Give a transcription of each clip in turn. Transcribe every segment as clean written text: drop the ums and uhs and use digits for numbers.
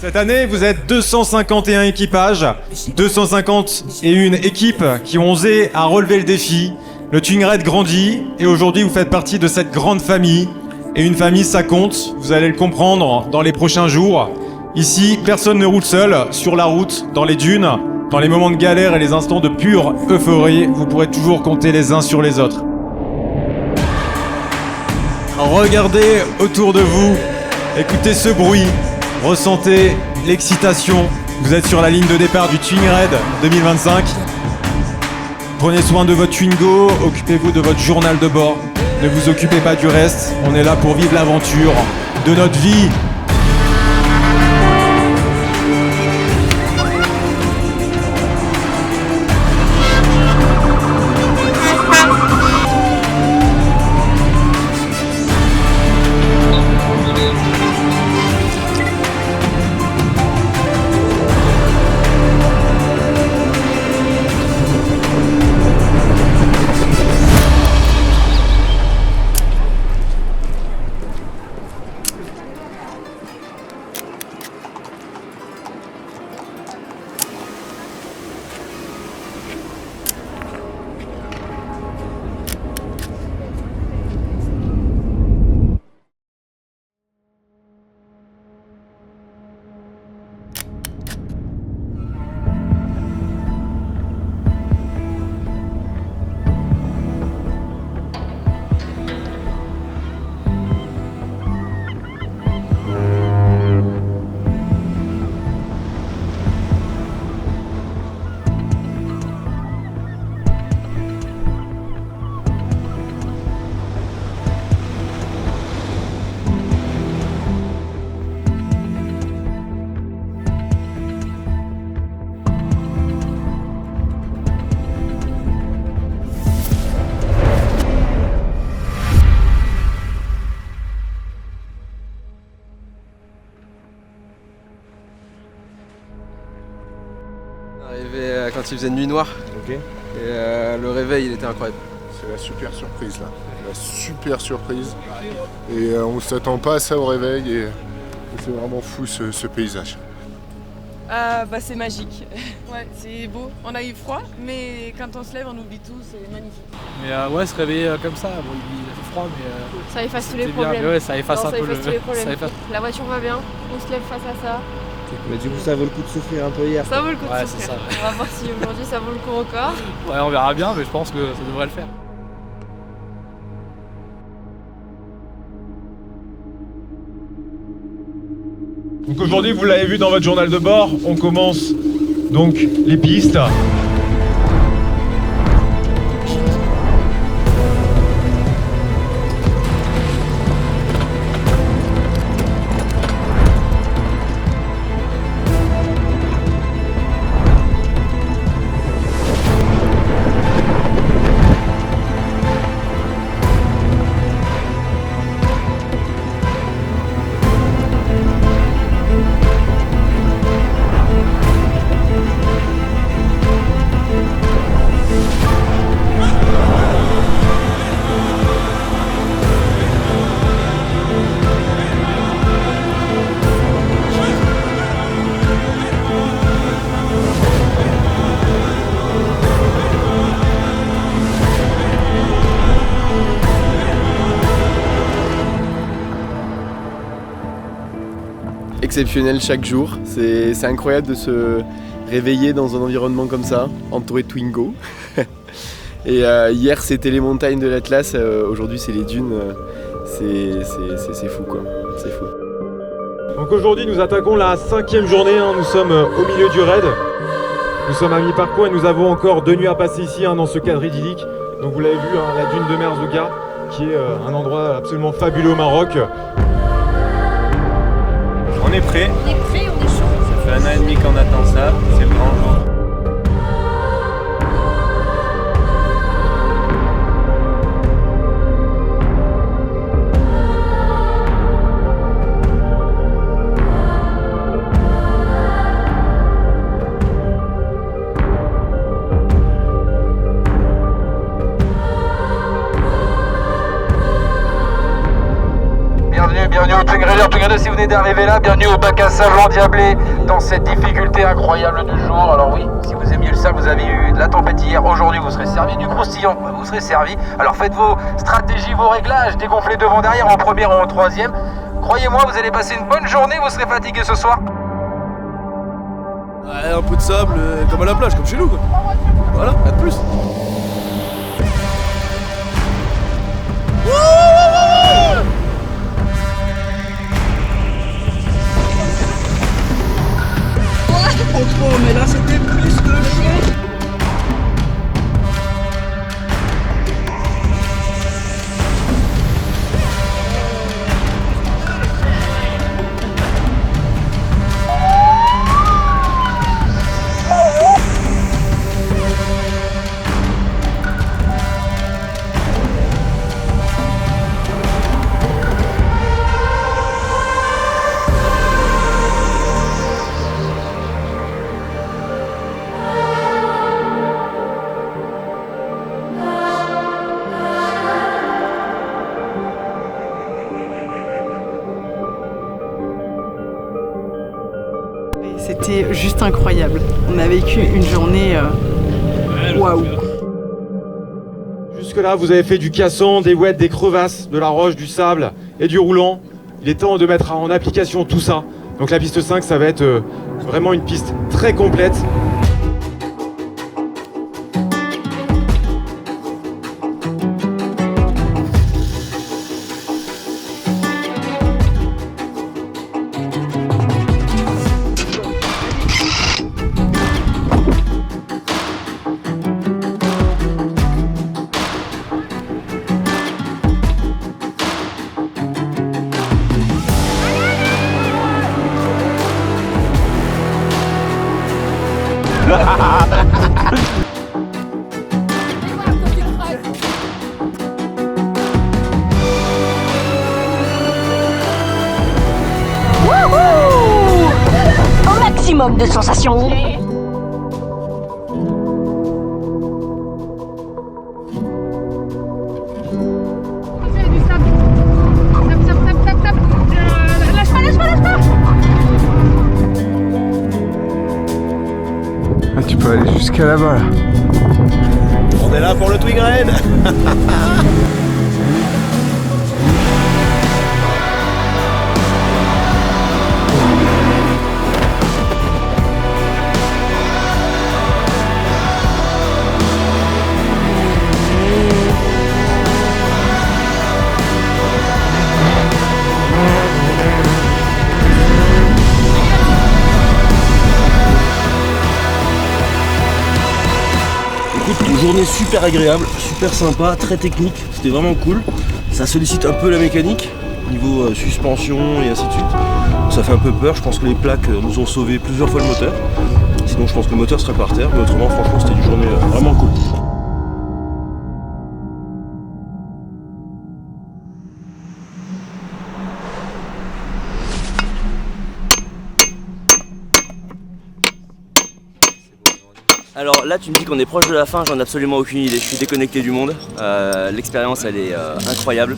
Cette année, vous êtes 251 équipages, 251 équipes qui ont osé à relever le défi. Le Twin Red grandit et aujourd'hui, vous faites partie de cette grande famille. Et une famille, ça compte, vous allez le comprendre dans les prochains jours. Ici, personne ne roule seul, sur la route, dans les dunes. Dans les moments de galère et les instants de pure euphorie, vous pourrez toujours compter les uns sur les autres. Regardez autour de vous, écoutez ce bruit. Ressentez l'excitation. Vous êtes sur la ligne de départ du Twin Red 2025. Prenez soin de votre Twingo, occupez-vous de votre journal de bord. Ne vous occupez pas du reste. On est là pour vivre l'aventure de notre vie. Arrivé quand il faisait nuit noire. Ok. Et le réveil, il était incroyable. C'est la super surprise là, la super surprise. Et on ne s'attend pas à ça au réveil et c'est vraiment fou ce paysage. C'est magique. Ouais, c'est beau. On a eu froid, mais quand on se lève, on oublie tout, c'est magnifique. Mais ouais, se réveiller comme ça, bon, il fait froid, mais ça efface tous les c'est bien. problèmes. Mais ouais, ça efface Non, un ça peu efface tous les problèmes. ça efface- La voiture va bien, on se lève face à ça. Mais du coup, ça vaut le coup de souffrir un peu hier. Ça vaut le coup de Ouais, souffrir. c'est ça. On va voir si aujourd'hui ça vaut le coup encore. Ouais, on verra bien, mais je pense que ça devrait le faire. Donc aujourd'hui, vous l'avez vu dans votre journal de bord, on commence donc les pistes. Exceptionnel chaque jour. C'est incroyable de se réveiller dans un environnement comme ça, entouré de Twingo. Et hier c'était les montagnes de l'Atlas, aujourd'hui c'est les dunes. C'est fou quoi, c'est fou. Donc aujourd'hui, nous attaquons la 5e journée, nous sommes au milieu du raid. Nous sommes à mi-parcours et nous avons encore 2 nuits à passer ici dans ce cadre idyllique. Donc vous l'avez vu, la dune de Merzouga, qui est un endroit absolument fabuleux au Maroc. On est prêt. On est prêt, on est chaud. Ça fait 1 an et demi qu'on attend ça, c'est le grand jour. Bienvenue bienvenue au Twin Raider. Twin Raider, si vous venez d'arriver là, bienvenue au bac à sable endiablé dans cette difficulté incroyable du jour. Alors oui, si vous aimiez le sable, vous avez eu de la tempête hier. Aujourd'hui, vous serez servi du croustillant, vous serez servi. Alors faites vos stratégies, vos réglages, dégonflez devant, derrière, en première ou en troisième. Croyez-moi, vous allez passer une bonne journée, vous serez fatigué ce soir. Ouais, un peu de sable, comme à la plage, comme chez nous quoi. Voilà, pas de plus. Trop, mais là c'était plus que chaud. C'était juste incroyable. On a vécu une journée waouh. Jusque-là, vous avez fait du cassant, des ouettes, des crevasses, de la roche, du sable et du roulant. Il est temps de mettre en application tout ça. Donc la piste 5, ça va être vraiment une piste très complète. Au maximum de sensations. Ah, tu peux aller jusqu'à là-bas là. On est là pour le Twin Raid. Une journée super agréable, super sympa, très technique, c'était vraiment cool. Ça sollicite un peu la mécanique, niveau suspension et ainsi de suite. Ça fait un peu peur, je pense que les plaques nous ont sauvé plusieurs fois le moteur. Sinon je pense que le moteur serait par terre, mais autrement franchement c'était une journée vraiment cool. Alors là tu me dis qu'on est proche de la fin, j'en ai absolument aucune idée, je suis déconnecté du monde. L'expérience elle est incroyable.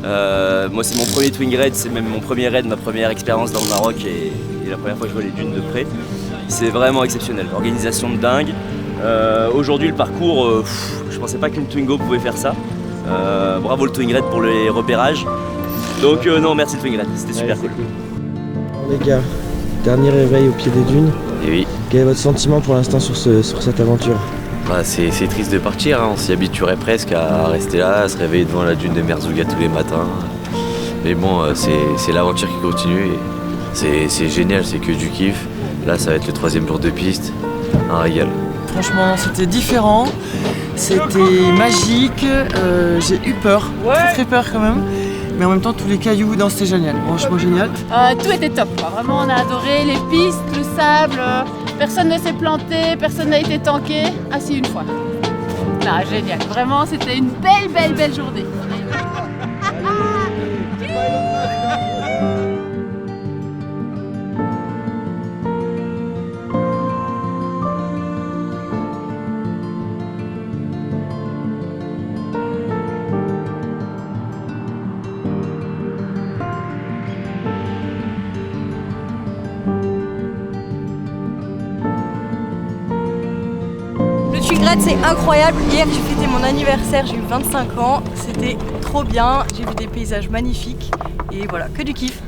Moi c'est mon premier Twin Raid, c'est même mon premier raid, ma première expérience dans le Maroc et la première fois que je vois les dunes de près. C'est vraiment exceptionnel, organisation de dingue. Aujourd'hui le parcours, je pensais pas qu'une Twingo pouvait faire ça. Bravo le Twin Raid pour les repérages. Donc non merci le Twin Raid, c'était super cool. Alors, les gars, dernier réveil au pied des dunes. Et oui. Quel est votre sentiment pour l'instant sur cette aventure? Bah, c'est triste de partir, hein. On s'y habituerait presque à rester là, à se réveiller devant la dune de Merzouga tous les matins. Mais bon, c'est l'aventure qui continue et c'est génial, c'est que du kiff. Là ça va être le 3e jour de piste, un régal. Franchement c'était différent, c'était magique, j'ai eu peur, très peur quand même. Mais en même temps tous les cailloux dedans c'était génial, franchement génial. Tout était top, quoi. Vraiment on a adoré les pistes, le sable, personne ne s'est planté, personne n'a été tanké. Ah si, une fois. Ah, génial, vraiment c'était une belle journée. Raid c'est incroyable. Hier j'ai fêté mon anniversaire, j'ai eu 25 ans. C'était trop bien, j'ai vu des paysages magnifiques. Et voilà, que du kiff.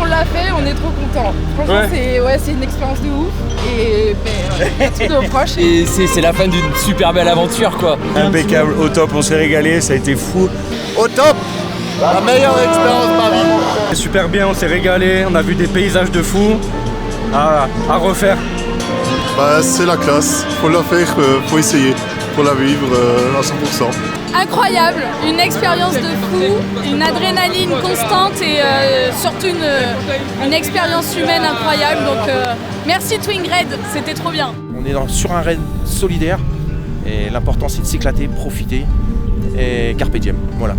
On l'a fait, on est trop contents. Franchement, c'est une expérience de ouf. Et tous nos proches. Et c'est la fin d'une super belle aventure, quoi. Impeccable, au top, on s'est régalé, ça a été fou. Au top, la meilleure expérience de ma vie. Super bien, on s'est régalé, on a vu des paysages de fou à refaire. Bah, c'est la classe, faut la faire, faut essayer, faut la vivre à 100%. Incroyable, une expérience de fou, une adrénaline constante et surtout une expérience humaine incroyable. Donc merci Twin Raid, c'était trop bien. On est sur un raid solidaire et l'important c'est de s'éclater, profiter et carpe diem, voilà.